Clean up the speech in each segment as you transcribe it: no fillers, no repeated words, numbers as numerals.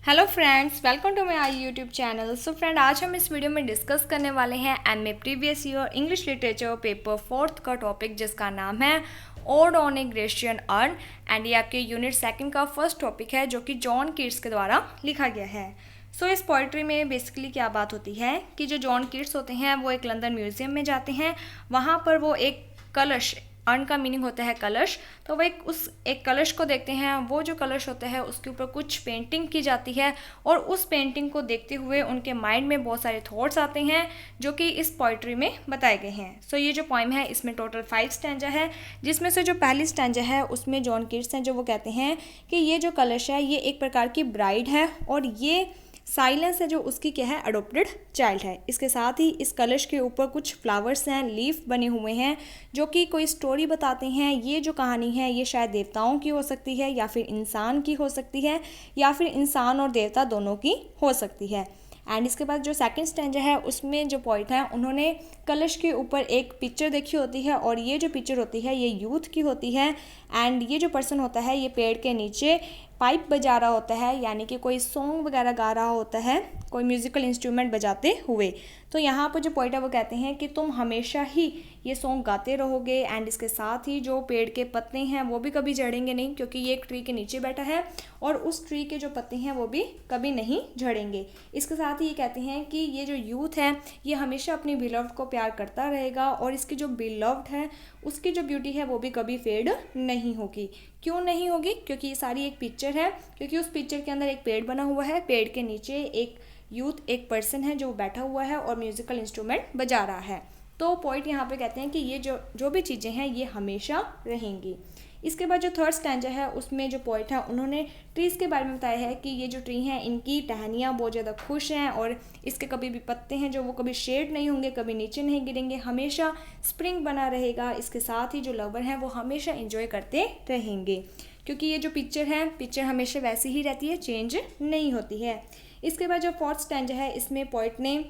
Hello friends, welcome to my YouTube channel. So friend, आज हम इस वीडियो में डिस्कस करने वाले हैं MA previous year English literature paper 4th का टॉपिक, जिसका नाम है ode on a Grecian urn. And ये आपके यूनिट 2 का फर्स्ट टॉपिक है, जो कि जॉन कीट्स के द्वारा लिखा गया है। सो इस पोइट्री में बेसिकली क्या बात होती है कि जो जॉन कीट्स होते हैं वो एक लंदन म्यूजियम में जाते हैं। वहाँ पर वो एक कलश, अर्न का मीनिंग होता है कलश, तो वो एक कलश को देखते हैं। वो जो कलश होता है उसके ऊपर कुछ पेंटिंग की जाती है और उस पेंटिंग को देखते हुए उनके माइंड में बहुत सारे थॉट्स आते हैं, जो कि इस पोइट्री में बताए गए हैं। सो ये जो पोइम है इसमें टोटल 5 स्टैंजा है, जिसमें से जो पहली स्टैंजा है उसमें जॉन कीट्स हैं जो वो कहते हैं कि ये जो कलश है ये एक प्रकार की ब्राइड है और ये साइलेंस है जो उसकी क्या है, अडोप्टेड चाइल्ड है। इसके साथ ही इस कलश के ऊपर कुछ फ्लावर्स हैं, लीफ बने हुए हैं, जो कि कोई स्टोरी बताते हैं। ये जो कहानी है ये शायद देवताओं की हो सकती है या फिर इंसान की हो सकती है या फिर इंसान और देवता दोनों की हो सकती है। एंड इसके बाद जो सेकंड स्टैंजा है उसमें जो पॉइंट है, उन्होंने कलश के ऊपर एक पिक्चर देखी होती है और ये जो पिक्चर होती है ये यूथ की होती है। एंड ये जो पर्सन होता है ये पेड़ के नीचे पाइप बजा रहा होता है, यानी कि कोई सॉन्ग वगैरह गा रहा होता है, कोई म्यूज़िकल इंस्ट्रूमेंट बजाते हुए। तो यहाँ पर जो पॉइंट है वो कहते हैं कि तुम हमेशा ही ये सॉन्ग गाते रहोगे। एंड इसके साथ ही जो पेड़ के पत्ते हैं वो भी कभी झड़ेंगे नहीं, क्योंकि ये एक ट्री के नीचे बैठा है और उस ट्री के जो पत्ते हैं वो भी कभी नहीं झड़ेंगे। इसके साथ ही ये कहते हैं कि ये जो यूथ है ये हमेशा अपनी बिलव्ड को प्यार करता रहेगा और इसकी जो बिलव्ड है उसकी जो ब्यूटी है वो भी कभी फेड नहीं होगी। क्यों नहीं होगी? क्योंकि ये सारी एक पिक्चर है, क्योंकि उस पिक्चर के अंदर एक पेड़ बना हुआ है, पेड़ के नीचे एक यूथ, एक पर्सन है जो बैठा हुआ है और म्यूजिकल इंस्ट्रूमेंट बजा रहा है। तो पॉइंट यहाँ पे कहते हैं कि ये जो भी चीज़ें हैं ये हमेशा रहेंगी। इसके बाद जो थर्ड स्टैंजा है उसमें जो पॉइंट है उन्होंने ट्रीज़ के बारे में बताया है कि ये जो ट्री हैं इनकी टहनियाँ बहुत ज़्यादा खुश हैं और इसके कभी भी पत्ते हैं जो वो कभी शेड नहीं होंगे, कभी नीचे नहीं गिरेंगे, हमेशा स्प्रिंग बना रहेगा। इसके साथ ही जो लवर हैं वो हमेशा इंजॉय करते रहेंगे, क्योंकि ये जो पिक्चर है पिक्चर हमेशा वैसी ही रहती है, चेंज नहीं होती है। इसके बाद जो फोर्थ स्टैंजा है इसमें पॉइंट ने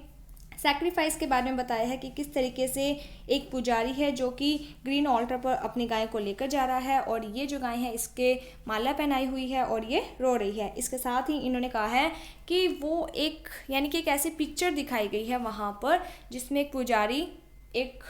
सैक्रिफाइस के बारे में बताया है कि किस तरीके से एक पुजारी है जो कि ग्रीन ऑल्टर पर अपनी गाय को लेकर जा रहा है और ये जो गाय है इसके माला पहनाई हुई है और ये रो रही है। इसके साथ ही इन्होंने कहा है कि वो एक, यानी कि एक ऐसी पिक्चर दिखाई गई है वहाँ पर जिसमें एक पुजारी एक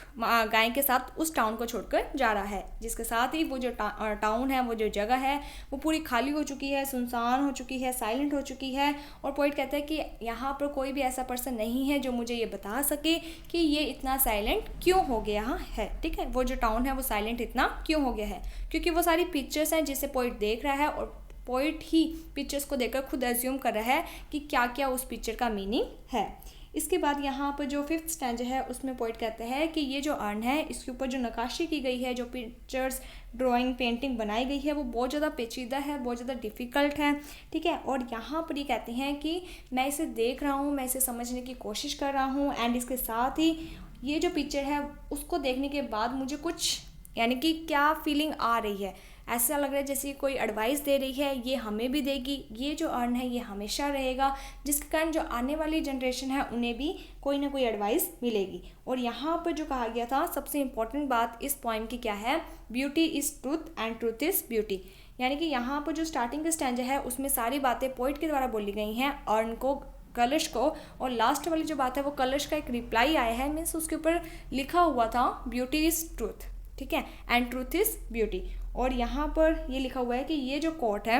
गाय के साथ उस टाउन को छोड़कर जा रहा है, जिसके साथ ही वो जो टाउन है, वो जो जगह है वो पूरी खाली हो चुकी है, सुनसान हो चुकी है, साइलेंट हो चुकी है। और पॉइंट कहता है कि यहाँ पर कोई भी ऐसा पर्सन नहीं है जो मुझे ये बता सके कि ये इतना साइलेंट क्यों हो गया है। ठीक है, वो जो टाउन है वो साइलेंट इतना क्यों हो गया है, क्योंकि वो सारी पिक्चर्स हैं जिसे पॉइंट देख रहा है और पॉइंट ही पिक्चर्स को देखकर खुद एज्यूम कर रहा है कि क्या क्या उस पिक्चर का मीनिंग है। इसके बाद यहाँ पर जो फिफ्थ स्टैंजा है उसमें पॉइंट कहते हैं कि ये जो अर्न है इसके ऊपर जो नक्काशी की गई है, जो पिक्चर्स, ड्राइंग, पेंटिंग बनाई गई है वो बहुत ज़्यादा पेचीदा है, बहुत ज़्यादा डिफ़िकल्ट है। ठीक है, और यहाँ पर ये कहते हैं कि मैं इसे देख रहा हूँ, मैं इसे समझने की कोशिश कर रहा हूँ। एंड इसके साथ ही ये जो पिक्चर है उसको देखने के बाद मुझे कुछ, यानी कि क्या फीलिंग आ रही है, ऐसा लग रहा है जैसे कोई एडवाइस दे रही है, ये हमें भी देगी, ये जो अर्न है ये हमेशा रहेगा, जिसके कारण जो आने वाली जनरेशन है उन्हें भी कोई ना कोई एडवाइस मिलेगी। और यहाँ पर जो कहा गया था सबसे इम्पोर्टेंट बात इस पोइम की क्या है, beauty is truth and truth is beauty. यानी कि यहाँ पर जो स्टार्टिंग का स्टैंजा है उसमें सारी बातें पोइट के द्वारा बोली गई हैं, अर्न को, कलश को, और लास्ट वाली जो बात है वो कलश का एक रिप्लाई आया है, मीन्स उसके ऊपर लिखा हुआ था ब्यूटी इज़ ट्रूथ, ठीक है, एंड ट्रूथ इज़ ब्यूटी। और यहाँ पर ये लिखा हुआ है कि ये जो कोट है,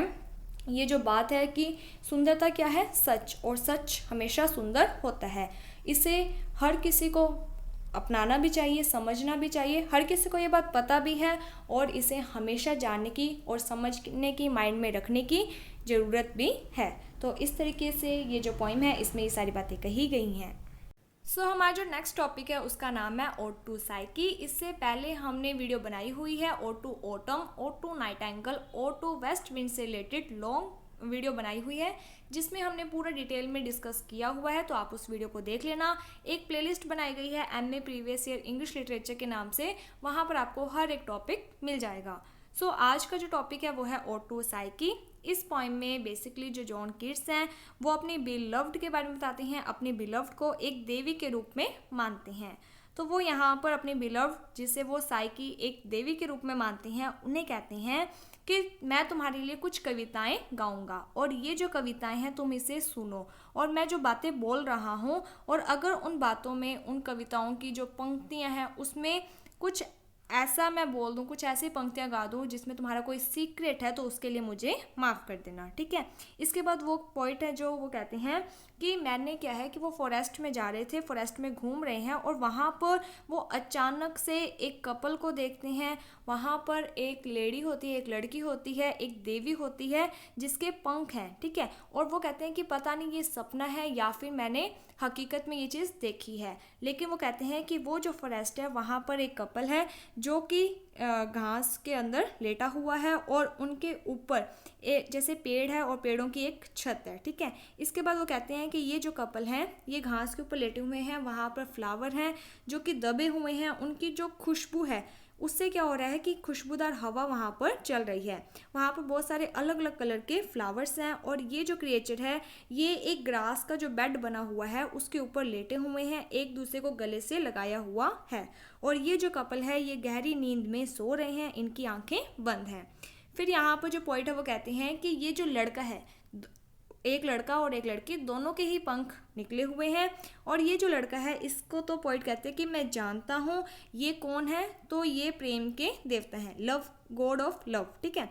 ये जो बात है कि सुंदरता क्या है, सच, और सच हमेशा सुंदर होता है। इसे हर किसी को अपनाना भी चाहिए, समझना भी चाहिए, हर किसी को ये बात पता भी है और इसे हमेशा जानने की और समझने की, माइंड में रखने की ज़रूरत भी है। तो इस तरीके से ये जो पोइम है इसमें ये सारी बातें कही गई हैं। हमारा जो नेक्स्ट टॉपिक है उसका नाम है ओड टू साइकी। इससे पहले हमने वीडियो बनाई हुई है ode to autumn, ode to nightingale, ode to west wind से रिलेटेड लॉन्ग वीडियो बनाई हुई है, जिसमें हमने पूरा डिटेल में डिस्कस किया हुआ है, तो आप उस वीडियो को देख लेना। एक प्लेलिस्ट बनाई गई है MA previous year English literature के नाम से, वहाँ पर आपको हर एक टॉपिक मिल जाएगा। आज का जो टॉपिक है वो है ओड टू साइकी। इस पोइम में बेसिकली जो जॉन कीट्स हैं वो अपनी बिलव्ड के बारे में बताते हैं, अपनी बिलव्ड को एक देवी के रूप में मानते हैं। तो वो यहाँ पर अपनी बिलव्ड, जिसे वो साइकी एक देवी के रूप में मानते हैं, उन्हें कहते हैं कि मैं तुम्हारे लिए कुछ कविताएं गाऊंगा और ये जो कविताएं हैं तुम इसे सुनो और मैं जो बातें बोल रहा हूँ और अगर उन बातों में, उन कविताओं की जो पंक्तियां हैं उसमें कुछ ऐसा मैं बोल दूँ, कुछ ऐसी पंक्तियाँ गा दूँ जिसमें तुम्हारा कोई सीक्रेट है तो उसके लिए मुझे माफ़ कर देना, ठीक है। इसके बाद वो पोइट है जो वो कहते हैं कि मैंने क्या है कि वो फॉरेस्ट में जा रहे थे, फॉरेस्ट में घूम रहे हैं और वहाँ पर वो अचानक से एक कपल को देखते हैं। वहाँ पर एक लेडी होती है, एक लड़की होती है, एक देवी होती है जिसके पंख हैं, ठीक है। और वो कहते हैं कि पता नहीं ये सपना है या फिर मैंने हकीकत में ये चीज़ देखी है, लेकिन वो कहते हैं कि वो जो फॉरेस्ट है वहाँ पर एक कपल है जो कि घास के अंदर लेटा हुआ है और उनके ऊपर जैसे पेड़ है और पेड़ों की एक छत है, ठीक है। इसके बाद वो कहते हैं कि ये जो कपल हैं ये घास के ऊपर लेटे हुए हैं, वहाँ पर फ्लावर हैं जो कि दबे हुए हैं, उनकी जो खुशबू है उससे क्या हो रहा है कि खुशबूदार हवा वहाँ पर चल रही है। वहाँ पर बहुत सारे अलग अलग कलर के फ्लावर्स हैं और ये जो क्रिएचर है ये एक ग्रास का जो बेड बना हुआ है उसके ऊपर लेटे हुए हैं, एक दूसरे को गले से लगाया हुआ है और ये जो कपल है ये गहरी नींद में सो रहे हैं, इनकी आंखें बंद हैं। फिर यहाँ पर जो पॉइंट है वो कहते हैं कि ये जो लड़का है, एक लड़का और एक लड़की दोनों के ही पंख निकले हुए हैं और ये जो लड़का है इसको तो पॉइंट कहते हैं कि मैं जानता हूँ ये कौन है, तो ये प्रेम के देवता हैं, लव, गॉड ऑफ लव, ठीक है।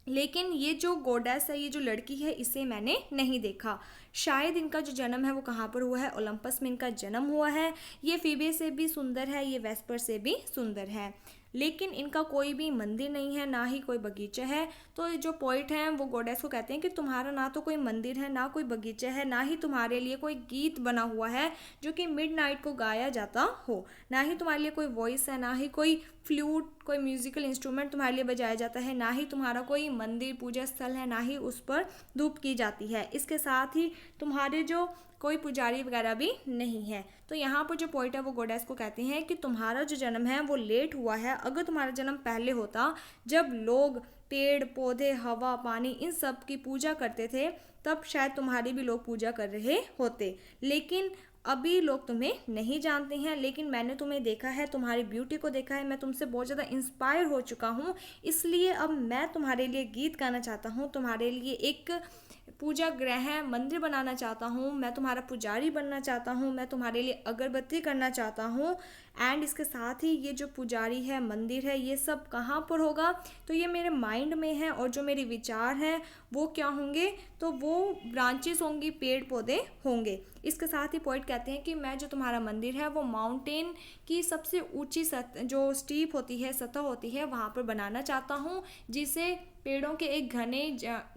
लेकिन ये जो गॉडेस है, ये जो लड़की है, इसे मैंने नहीं देखा। शायद इनका जो जन्म है वो कहाँ पर हुआ है, ओलंपस में इनका जन्म हुआ है। ये फीबे से भी सुंदर है, ये वेस्पर से भी सुंदर है, लेकिन इनका कोई भी मंदिर नहीं है, ना ही कोई बगीचा है। तो जो पोइट हैं वो गॉडेस को कहते हैं कि तुम्हारा ना तो कोई मंदिर है, ना कोई बगीचा है, ना ही तुम्हारे लिए कोई गीत बना हुआ है जो कि मिडनाइट को गाया जाता हो, ना ही तुम्हारे लिए कोई वॉइस है, ना ही कोई फ्लूट, कोई म्यूजिकल इंस्ट्रूमेंट तुम्हारे लिए बजाया जाता है, ना ही तुम्हारा कोई मंदिर पूजा स्थल है, ना ही उस पर धूप की जाती है। इसके साथ ही तुम्हारे जो कोई पुजारी वगैरह भी नहीं है। तो यहाँ पर जो पॉइंट है वो गॉडेस को कहते हैं कि तुम्हारा जो जन्म है वो लेट हुआ है। अगर तुम्हारा जन्म पहले होता, जब लोग पेड़ पौधे, हवा, पानी, इन सब की पूजा करते थे, तब शायद तुम्हारी भी लोग पूजा कर रहे होते, लेकिन अभी लोग तुम्हें नहीं जानते हैं। लेकिन मैंने तुम्हें देखा है, तुम्हारी ब्यूटी को देखा है, मैं तुमसे बहुत ज़्यादा इंस्पायर हो चुका हूँ, इसलिए अब मैं तुम्हारे लिए गीत गाना चाहता हूँ, तुम्हारे लिए एक पूजा गृह मंदिर बनाना चाहता हूँ, मैं तुम्हारा पुजारी बनना चाहता हूँ, मैं तुम्हारे लिए अगरबत्ती करना चाहता हूँ। एंड इसके साथ ही ये जो पुजारी है, मंदिर है, ये सब कहाँ पर होगा, तो ये मेरे माइंड में है और जो मेरे विचार हैं वो क्या होंगे, तो वो ब्रांचेस होंगी, पेड़ पौधे होंगे। इसके साथ ही पॉइंट कहते हैं कि मैं जो तुम्हारा मंदिर है वो माउंटेन की सबसे ऊंची जो स्टीप होती है, सतह होती है, वहाँ पर बनाना चाहता हूँ, जिसे पेड़ों के एक घने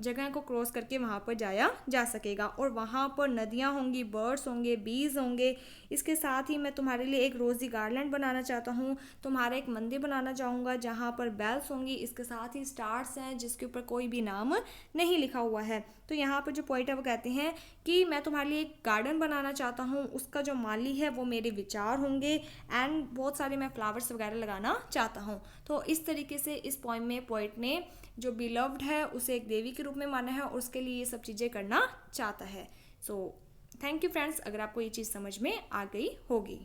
जगह को क्रॉस करके वहाँ पर जाया जा सकेगा और वहाँ पर नदियाँ होंगी, बर्ड्स होंगे, बीज होंगे। इसके साथ ही मैं तुम्हारे लिए एक रोज़ी गार्डन बनाना चाहता हूँ, तुम्हारा एक मंदिर बनाना चाहूँगा जहाँ पर बेल्स होंगी, इसके साथ ही स्टार्स हैं जिसके ऊपर कोई भी नाम नहीं लिखा हुआ है। तो यहाँ पर जो पॉइंट है वो कहते हैं कि मैं तुम्हारे लिए एक गार्डन बनाना चाहता हूँ, उसका जो माली है वो मेरे विचार होंगे एंड बहुत सारे मैं फ्लावर्स वगैरह लगाना चाहता हूँ। तो इस तरीके से इस पोइम में पोइट ने जो बिलव्ड है उसे एक देवी के रूप में माना है और उसके लिए ये सब चीज़ें करना चाहता है। सो थैंक यू फ्रेंड्स, अगर आपको ये चीज़ समझ में आ गई होगी।